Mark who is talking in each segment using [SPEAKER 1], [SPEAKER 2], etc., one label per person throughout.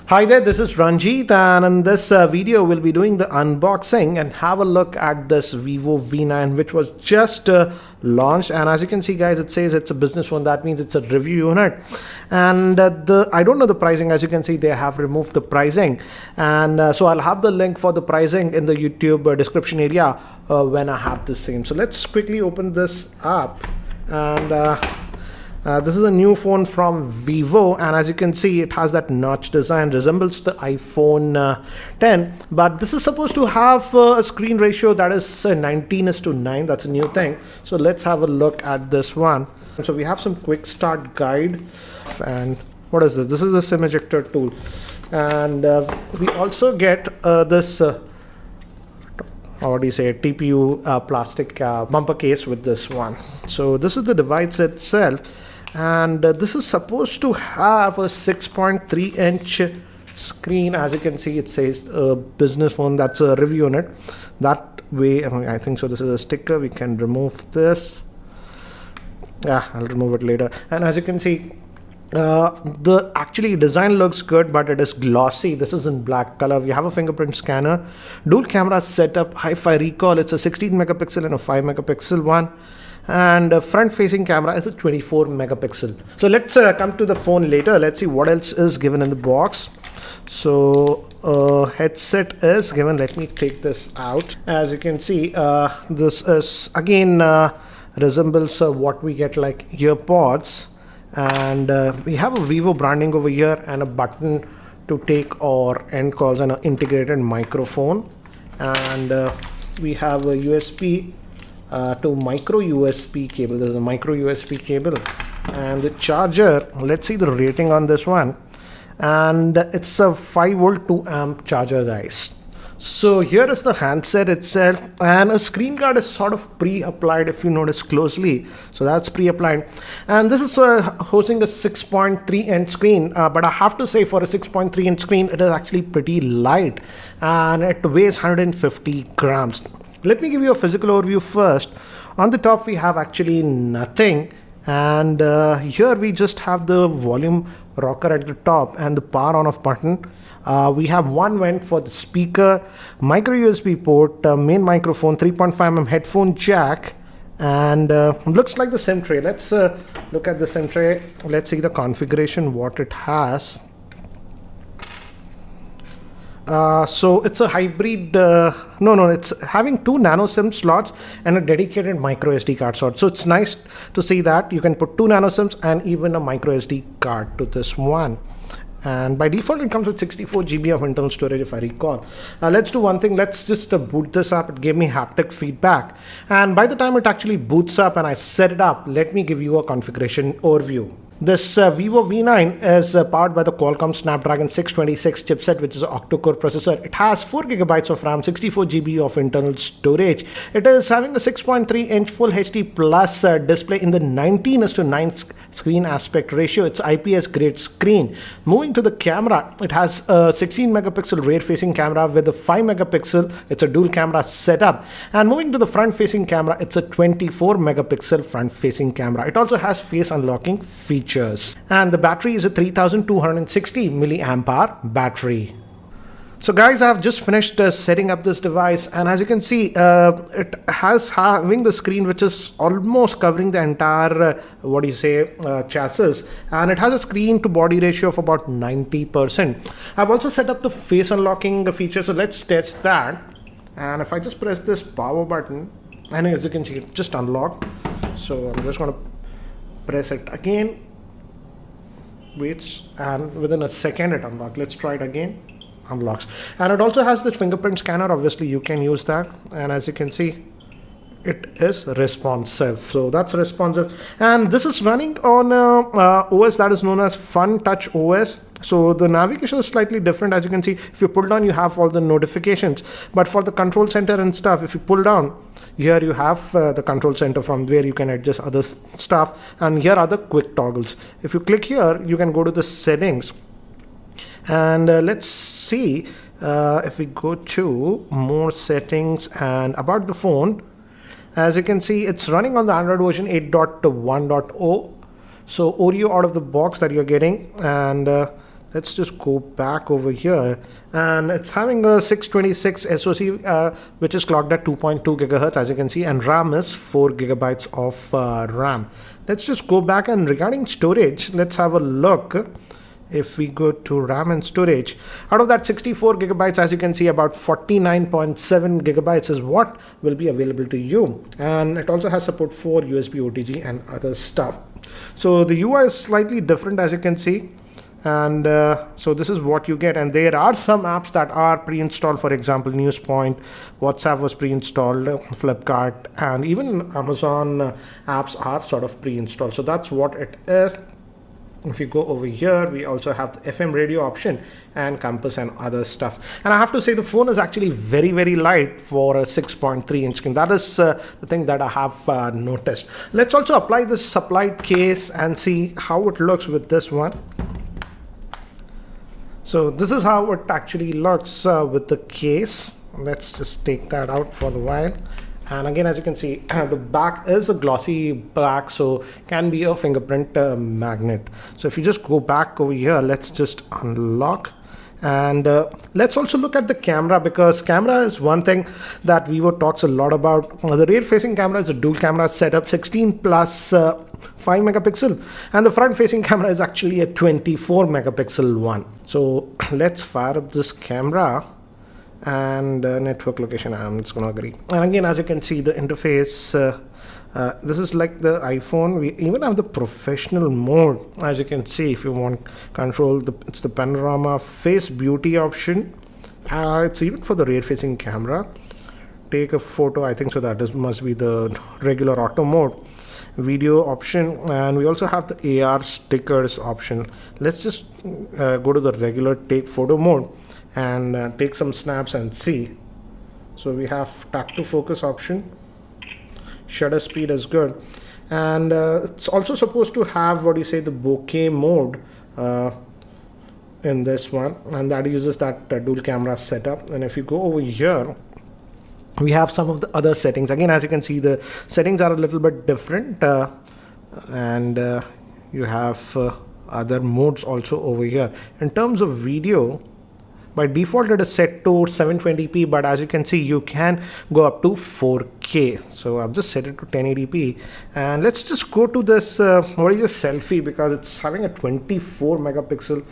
[SPEAKER 1] Hi there, this is Ranjit, and in this video we'll be doing the unboxing and have a look at this Vivo V9 which was just launched. And as you can see guys, it says it's a business phone. That means it's a review unit, and I don't know the pricing. As you can see, they have removed the pricing, and so I'll have the link for the pricing in the YouTube description area when I have the same. So let's quickly open this up, and this is a new phone from Vivo, and as you can see, it has that notch design, resembles the iPhone 10, but this is supposed to have a screen ratio that is 19:9. That's a new thing. So let's have a look at this one. So we have some quick start guide, and what is this? This is the SIM ejector tool, and we also get this what do you say, TPU plastic bumper case with this one. So this is the device itself, and this is supposed to have a 6.3-inch screen. As you can see, it says business phone. That's a review unit. That way, I think so. This is a sticker. We can remove this. Yeah, I'll remove it later. And as you can see, the actually design looks good, but it is glossy. This is in black color. We have a fingerprint scanner, dual camera setup, hi-fi recall. It's a 16 megapixel and a 5 megapixel one, and a front facing camera is a 24 megapixel. So let's come to the phone later. Let's see what else is given in the box. So headset is given. Let me take this out. As you can see, this is again resembles what we get like earpods. And we have a Vivo branding over here and a button to take or end calls and an integrated microphone, and we have a USB to micro USB cable. There's a micro USB cable, and the charger, let's see the rating on this one, and it's a 5-volt 2-amp charger guys. So here is the handset itself, and a screen guard is sort of pre-applied if you notice closely. So that's pre-applied, and this is hosting a 6.3-inch screen, but I have to say for a 6.3-inch screen it is actually pretty light, and it weighs 150 grams. Let me give you a physical overview first. On the top we have actually nothing, and here we just have the volume rocker at the top and the power on off button. We have one vent for the speaker, micro USB port, main microphone, 3.5mm headphone jack, and looks like the SIM tray. Let's look at the SIM tray. Let's see the configuration, what it has. So it's a hybrid, it's having 2 nano SIM slots and a dedicated micro SD card slot. So it's nice to see that you can put 2 nano SIMs and even a micro SD card to this one. And by default it comes with 64 GB of internal storage if I recall. Let's do one thing. Let's just boot this up. It gave me haptic feedback, and by the time it actually boots up and I set it up, let me give you a configuration overview. This Vivo V9 is powered by the Qualcomm Snapdragon 626 chipset, which is an octa-core processor. It has 4 GB of RAM, 64 GB of internal storage. It is having a 6.3-inch Full HD Plus display in the 19:9 screen aspect ratio. It's IPS grade screen. Moving to the camera, it has a 16 megapixel rear facing camera with a 5 megapixel. It's a dual camera setup. And moving to the front facing camera, it's a 24 megapixel front facing camera. It also has face unlocking feature. And the battery is a 3260 milliamp hour battery. So guys, I have just finished setting up this device, and as you can see, it has having the screen which is almost covering the entire chassis, and it has a screen to body ratio of about 90%. I've also set up the face unlocking feature, so let's test that. And if I just press this power button, and as you can see, it just unlocked. So I'm just going to press it again. Waits, and within a second it unlocks. Let's try it again. Unlocks. And it also has the fingerprint scanner. Obviously you can use that, and as you can see, it is responsive. So that's responsive, and this is running on OS that is known as Fun Touch OS. So the navigation is slightly different. As you can see, if you pull down, you have all the notifications, but for the control center and stuff, if you pull down, here you have the control center from where you can adjust other stuff, and here are the quick toggles. If you click here, you can go to the settings, and let's see if we go to more settings and about the phone. As you can see, it's running on the Android version 8.1.0. So Oreo out of the box that you're getting, and let's just go back over here, and it's having a 626 SoC, which is clocked at 2.2 gigahertz, as you can see, and RAM is 4 gigabytes of RAM. Let's just go back, and regarding storage, let's have a look. If we go to RAM and storage, out of that 64 gigabytes, as you can see, about 49.7 gigabytes is what will be available to you. And it also has support for USB OTG and other stuff. So the UI is slightly different, as you can see. And so this is what you get, and there are some apps that are pre-installed. For example, NewsPoint, WhatsApp was pre-installed, Flipkart, and even Amazon apps are sort of pre-installed. So that's what it is. If you go over here, we also have the FM radio option and compass and other stuff. And I have to say, the phone is actually very, very light for a 6.3 inch screen. That is the thing that I have noticed. Let's also apply this supplied case and see how it looks with this one. So this is how it actually looks with the case. Let's just take that out for the while. And again, as you can see, the back is a glossy black, so can be a fingerprint magnet. So if you just go back over here, let's just unlock. And let's also look at the camera, because camera is one thing that Vivo talks a lot about. The rear facing camera is a dual camera setup, 16 plus 5 megapixel, and the front facing camera is actually a 24 megapixel one. So let's fire up this camera. And network location, I'm just gonna agree. And again, as you can see, the interface, this is like the iPhone. We even have the professional mode, as you can see. If you want control, it's the panorama, face beauty option. It's even for the rear facing camera. Take a photo, I think so that must be the regular auto mode. Video option, and we also have the AR stickers option. Let's just go to the regular take photo mode and take some snaps and see. So we have tap to focus option, shutter speed is good, and it's also supposed to have what you say, the bokeh mode in this one, and that uses that dual camera setup. And if you go over here, we have some of the other settings. Again, as you can see, the settings are a little bit different, and you have other modes also over here. In terms of video, by default it is set to 720p, but as you can see, you can go up to 4K. So I've just set it to 1080p, and let's just go to this what is this selfie, because it's having a 24 megapixel,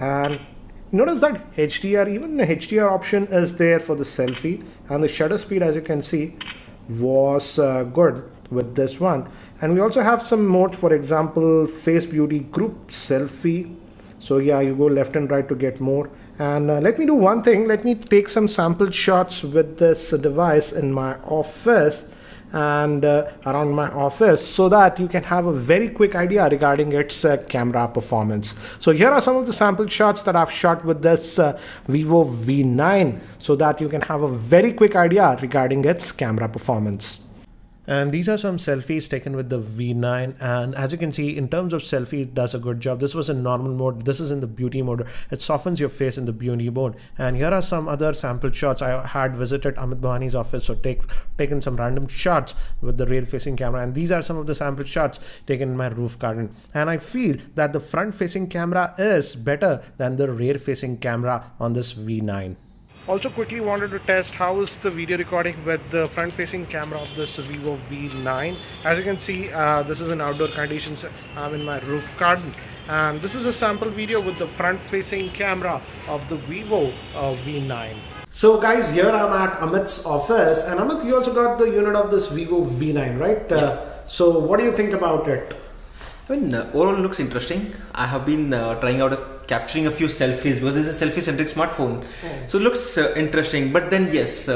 [SPEAKER 1] and notice that HDR, even the HDR option is there for the selfie, and the shutter speed, as you can see, was good with this one. And we also have some modes, for example, face beauty, group selfie. So yeah, you go left and right to get more. And let me do one thing. Let me take some sample shots with this device in my office and around my office, so that you can have a very quick idea regarding its camera performance. So here are some of the sample shots that I've shot with this Vivo V9, so that you can have a very quick idea regarding its camera performance. And these are some selfies taken with the V9, and as you can see, in terms of selfie, it does a good job. This was in normal mode, this is in the beauty mode. It softens your face in the beauty mode. And here are some other sample shots. I had visited Amit Bhawani's office, so taken some random shots with the rear facing camera, and these are some of the sample shots taken in my roof garden. And I feel that the front facing camera is better than the rear facing camera on this V9. Also quickly wanted to test how is the video recording with the front facing camera of this Vivo V9. As you can see, this is in outdoor conditions. I'm in my roof garden, and this is a sample video with the front facing camera of the Vivo V9. So guys, here I'm at Amit's office, and Amit, you also got the unit of this Vivo V9, right?
[SPEAKER 2] Yeah.
[SPEAKER 1] So what do you think about it?
[SPEAKER 2] I mean, overall looks interesting. I have been trying out capturing a few selfies, because this is a selfie-centric smartphone. So it looks interesting. But then yes,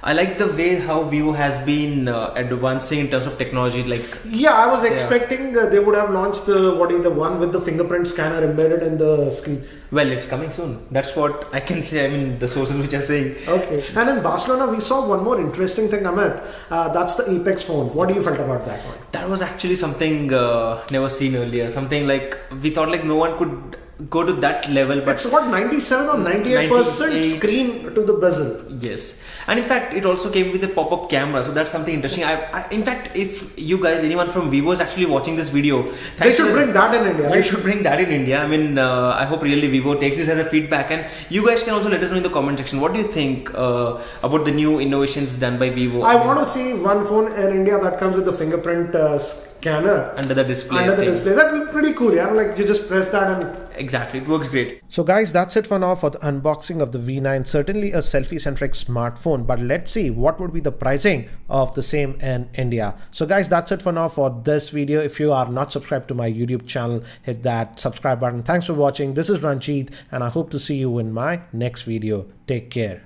[SPEAKER 2] I like the way how Vivo has been advancing in terms of technology. Like,
[SPEAKER 1] yeah, I was expecting they would have launched the one with the fingerprint scanner embedded in the screen.
[SPEAKER 2] Well, it's coming soon. That's what I can say. I mean, the sources which are saying.
[SPEAKER 1] Okay. And in Barcelona, we saw one more interesting thing, Amit. That's the Apex phone. What do you felt about that one?
[SPEAKER 2] That was actually something never seen earlier. Something like we thought like no one could go to that level. But
[SPEAKER 1] it's what, 97 or 98%
[SPEAKER 2] 98.
[SPEAKER 1] screen to the bezel.
[SPEAKER 2] Yes, and in fact it also came with a pop-up camera, so that's something interesting. In fact, if you guys, anyone from Vivo is actually watching this video,
[SPEAKER 1] They should bring that in India,
[SPEAKER 2] you
[SPEAKER 1] right?
[SPEAKER 2] should bring that in India. I mean, I hope really Vivo takes this as a feedback, and you guys can also let us know in the comment section what do you think about the new innovations done by Vivo.
[SPEAKER 1] I want to see one phone in India that comes with the fingerprint scanner
[SPEAKER 2] under the display.
[SPEAKER 1] That will be pretty cool. Yeah, like you just press that and
[SPEAKER 2] exactly, it works great.
[SPEAKER 1] So guys, that's it for now for the unboxing of the V9. Certainly a selfie-centric smartphone, but let's see what would be the pricing of the same in India. So guys, that's it for now for this video. If you are not subscribed to my YouTube channel, hit that subscribe button. Thanks for watching. This is Ranjit, and I hope to see you in my next video. Take care.